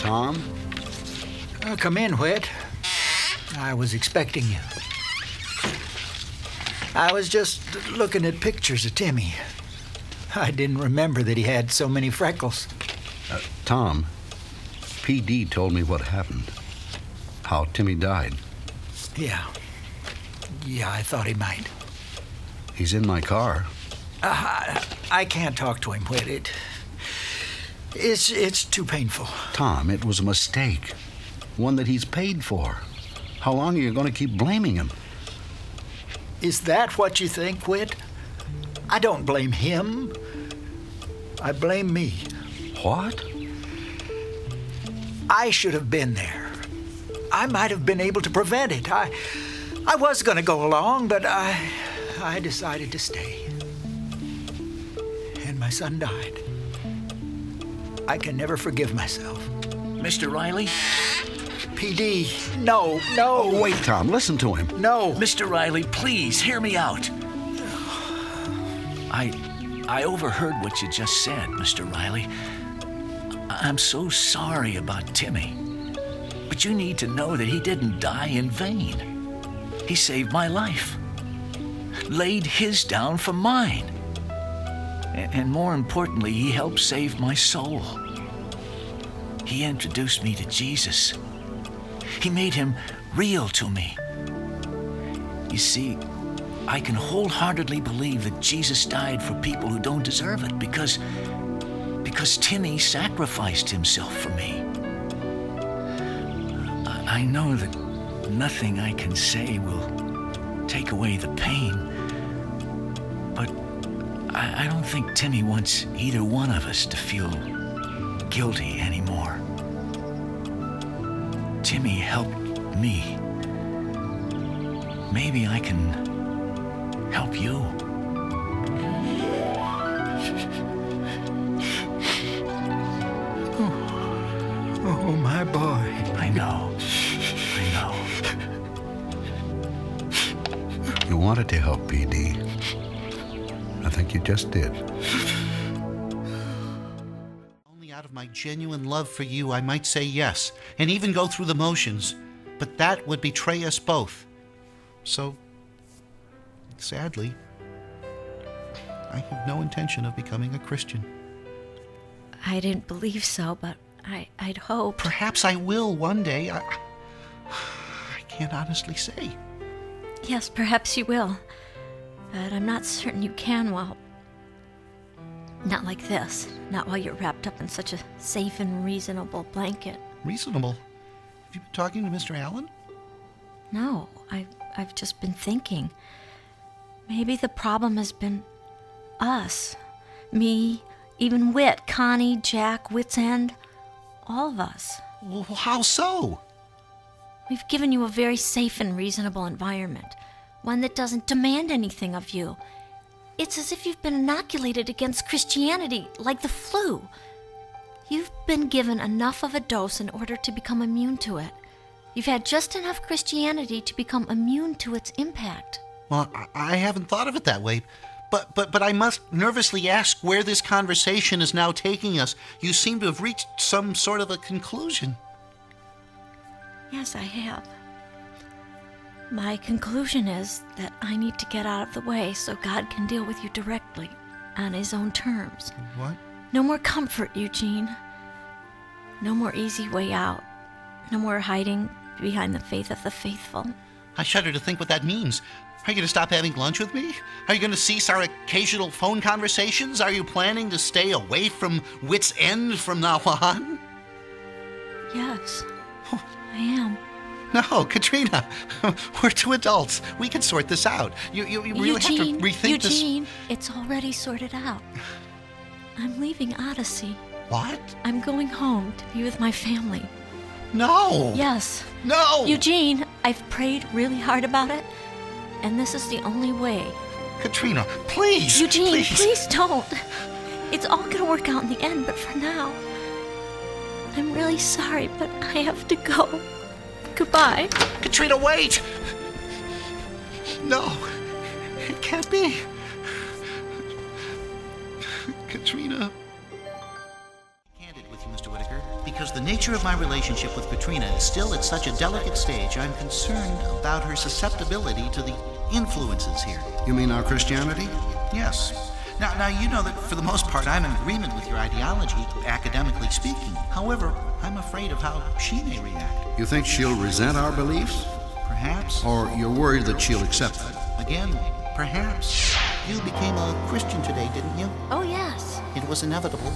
Tom? Come in, Whit. I was expecting you. I was just looking at pictures of Timmy. I didn't remember that he had so many freckles. Tom, PD told me what happened. How Timmy died. Yeah, I thought he might. He's in my car. I can't talk to him, Whit. It's too painful. Tom, it was a mistake. One that he's paid for. How long are you going to keep blaming him? Is that what you think, Whit? I don't blame him. I blame me. What? I should have been there. I might have been able to prevent it. I was going to go along, but I decided to stay. And my son died. I can never forgive myself. Mr. Riley? PD, no. Oh, wait, Tom, listen to him. No. Mr. Riley, please hear me out. I overheard what you just said, Mr. Riley. I'm so sorry about Timmy. But you need to know that he didn't die in vain. He saved my life. Laid his down for mine. And more importantly, he helped save my soul. He introduced me to Jesus. He made him real to me. You see, I can wholeheartely believe that Jesus died for people who don't deserve it because Timmy sacrificed himself for me. I know that nothing I can say will take away the pain, but I don't think Timmy wants either one of us to feel guilty anymore. Timmy helped me. Maybe I can help you. Oh, my boy. I know. You wanted to help, PD. I think you just did. Only out of my genuine love for you, I might say yes, and even go through the motions, but that would betray us both. So, sadly, I have no intention of becoming a Christian. I didn't believe so, but I'd hope. Perhaps I will one day. I can't honestly say. Yes, perhaps you will. But I'm not certain you can not like this. Not while you're wrapped up in such a safe and reasonable blanket. Reasonable? Have you been talking to Mr. Allen? No, I've just been thinking. Maybe the problem has been us. Me, even Whit, Connie, Jack, Wit's End. All of us. Well, how so? We've given you a very safe and reasonable environment. One that doesn't demand anything of you. It's as if you've been inoculated against Christianity, like the flu. You've been given enough of a dose in order to become immune to it. You've had just enough Christianity to become immune to its impact. Well, I haven't thought of it that way. But I must nervously ask where this conversation is now taking us. You seem to have reached some sort of a conclusion. Yes, I have. My conclusion is that I need to get out of the way so God can deal with you directly, on his own terms. What? No more comfort, Eugene. No more easy way out. No more hiding behind the faith of the faithful. I shudder to think what that means. Are you going to stop having lunch with me? Are you going to cease our occasional phone conversations? Are you planning to stay away from Wit's End from now on? Yes, I am. No, Katrina, we're two adults. We can sort this out. You really have to rethink this. Eugene, it's already sorted out. I'm leaving Odyssey. What? I'm going home to be with my family. No. Yes. No. Eugene, I've prayed really hard about it, and this is the only way. Katrina, please. Eugene, please don't. It's all going to work out in the end, but for now, I'm really sorry, but I have to go. Goodbye. Katrina, wait! No, it can't be. Katrina. Candid with you, Mr. Whitaker, because the nature of my relationship with Katrina is still at such a delicate stage, I'm concerned about her susceptibility to the influences here. You mean our Christianity? Yes. Now, you know that for the most part I'm in agreement with your ideology, academically speaking. However, I'm afraid of how she may react. You think she'll resent our beliefs? Perhaps. Or you're worried that she'll accept them? Again, perhaps. You became a Christian today, didn't you? Oh, yes. It was inevitable.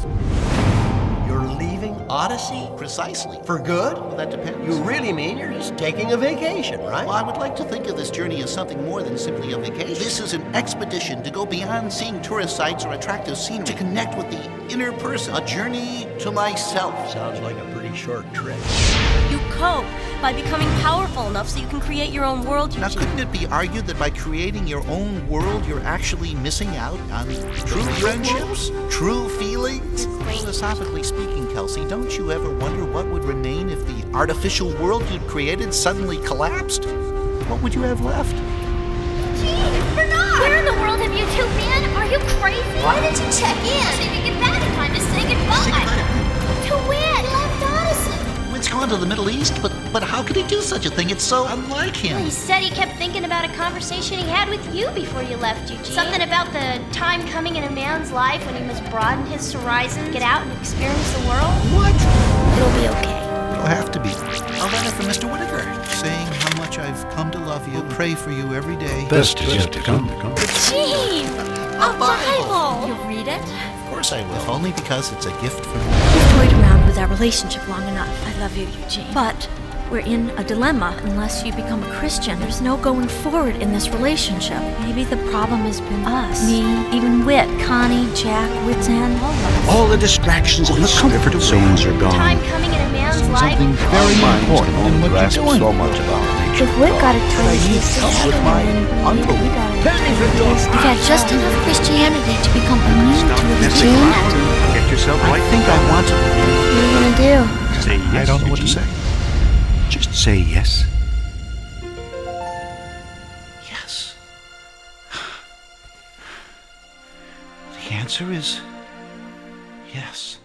You're leaving Odyssey? Precisely. For good? Well, that depends. You really mean you're just taking a vacation, right? Well, I would like to think of this journey as something more than simply a vacation. This is an expedition to go beyond seeing tourist sites or attractive scenery, to connect with the inner person, a journey to myself. Sounds like a pretty short trip. You cope by becoming powerful enough so you can create your own world, Now, Eugene. couldn't it be argued that by creating your own world, you're actually missing out on true friendships, true feelings? Philosophically speaking, Kelsey, don't you ever wonder what would remain if the artificial world you'd created suddenly collapsed? What would you have left? Bernard! Where in the world have you two been? Are you crazy? Why didn't you check in? So you could get back in time to say goodbye. To win! He left Odyssey. It's gone to the Middle East, but how could he do such a thing? It's so unlike him. He said he kept thinking about a conversation he had with you before you left, Eugene. Something about the time coming in a man's life when he must broaden his horizons, get out and experience the world. What? It'll be okay. It'll have to be. A letter from Mr. Whittaker, saying how much I've come to love you, pray for you every day. Best is yet to come. Gene! A Bible! You read it? Of course I will. If only because it's a gift from you. We've toyed around with our relationship long enough. I love you, Eugene. But we're in a dilemma. Unless you become a Christian, there's no going forward in this relationship. Maybe the problem has been us. Me, even Whit, Connie, Jack, Wit's End, all of us. All the distractions and the comfort zones are gone. Time coming in a man's life. Something very important in what you're doing. So much about nature. If Whit got a time to with my uncle. We've had just enough Christianity to become immune to it, Gene. Get yourself I right. think I want to. What are you gonna do? Say yes. I don't know what to Eugene. say. Just say yes. Yes. The answer is yes.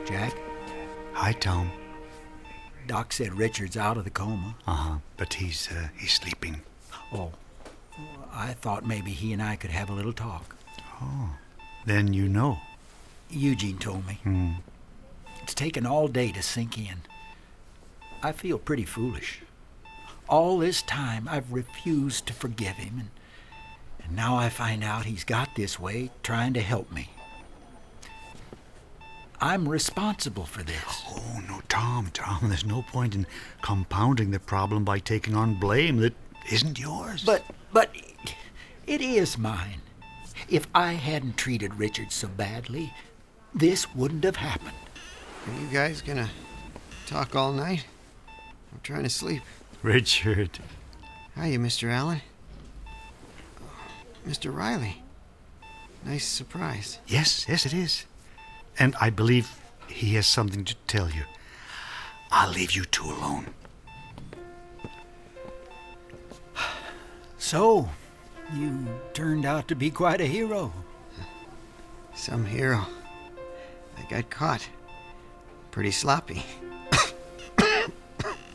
Jack, Hi, Tom. Doc said Richard's out of the coma. But he's sleeping. Oh, I thought maybe he and I could have a little talk. Then you know. Eugene told me. It's taken all day to sink in. I feel pretty foolish. All this time I've refused to forgive him, and now I find out he's got this way trying to help me. I'm responsible for this. Oh, no, Tom, there's no point in compounding the problem by taking on blame that isn't yours. But it is mine. If I hadn't treated Richard so badly, this wouldn't have happened. Are you guys gonna talk all night? I'm trying to sleep. Richard. Hiya, Mr. Allen. Mr. Riley. Nice surprise. Yes, it is. And I believe he has something to tell you. I'll leave you two alone. So, you turned out to be quite a hero. Some hero. I got caught. Pretty sloppy.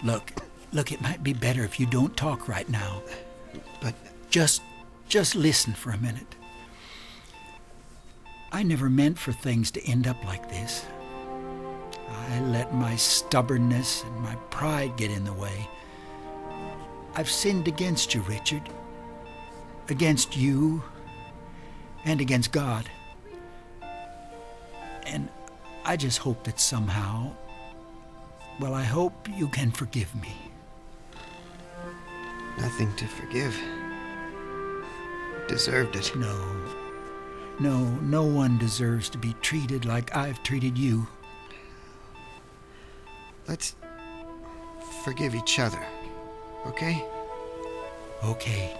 Look, it might be better if you don't talk right now. But Just listen for a minute. I never meant for things to end up like this. I let my stubbornness and my pride get in the way. I've sinned against you, Richard. Against you and against God. And I just hope that somehow, well, I hope you can forgive me. nothing to forgive. Deserved it. No one deserves to be treated like I've treated you. Let's forgive each other, okay? Okay.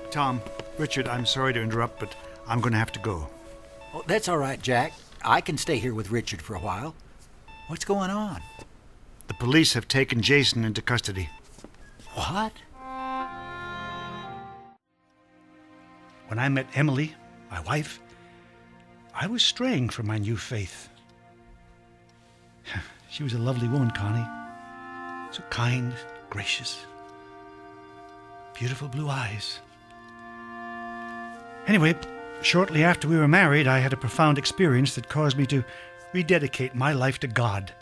Tom, Richard, I'm sorry to interrupt, but I'm going to have to go. Oh, that's all right, Jack. I can stay here with Richard for a while. What's going on? The police have taken Jason into custody. What? when I met Emily, my wife, I was straying from my new faith. She was a lovely woman, Connie. So kind, gracious, beautiful blue eyes. Anyway, shortly after we were married, I had a profound experience that caused me to rededicate my life to God.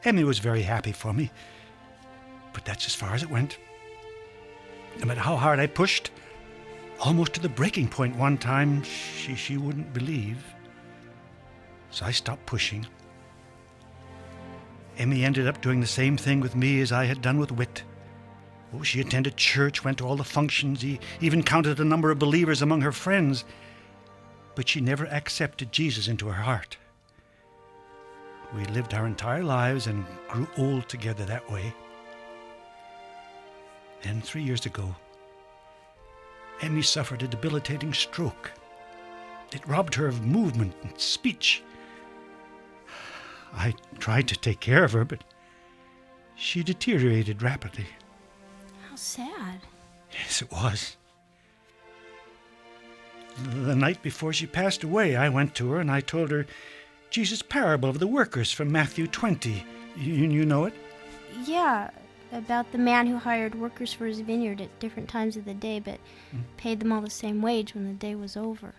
Emily was very happy for me, but that's as far as it went. No matter how hard I pushed, almost to the breaking point one time, she wouldn't believe. So I stopped pushing. Emmy ended up doing the same thing with me as I had done with Whit. Oh, she attended church, went to all the functions, even counted the number of believers among her friends, but she never accepted Jesus into her heart. We lived our entire lives and grew old together that way. Then 3 years ago, Emmy suffered a debilitating stroke. It robbed her of movement and speech. I tried to take care of her, but she deteriorated rapidly. How sad. Yes, it was. The night before she passed away, I went to her and I told her Jesus' parable of the workers from Matthew 20. You know it? Yeah, about the man who hired workers for his vineyard at different times of the day, but paid them all the same wage when the day was over.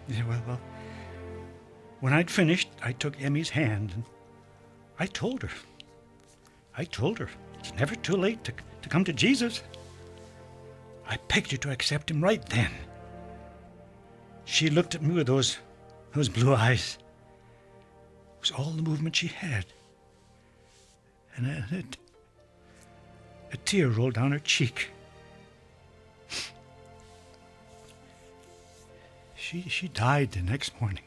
Yeah, well, when I'd finished, I took Emmy's hand and I told her it's never too late to come to Jesus. I begged her to accept him right then. She looked at me with those blue eyes. It was all the movement she had. And a tear rolled down her cheek. She died the next morning.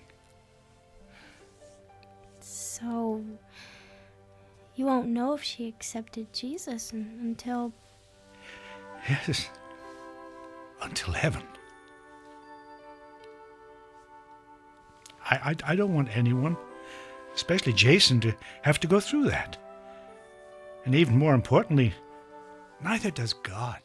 So, you won't know if she accepted Jesus until... Yes, until heaven. I don't want anyone, especially Jason, to have to go through that. And even more importantly, neither does God.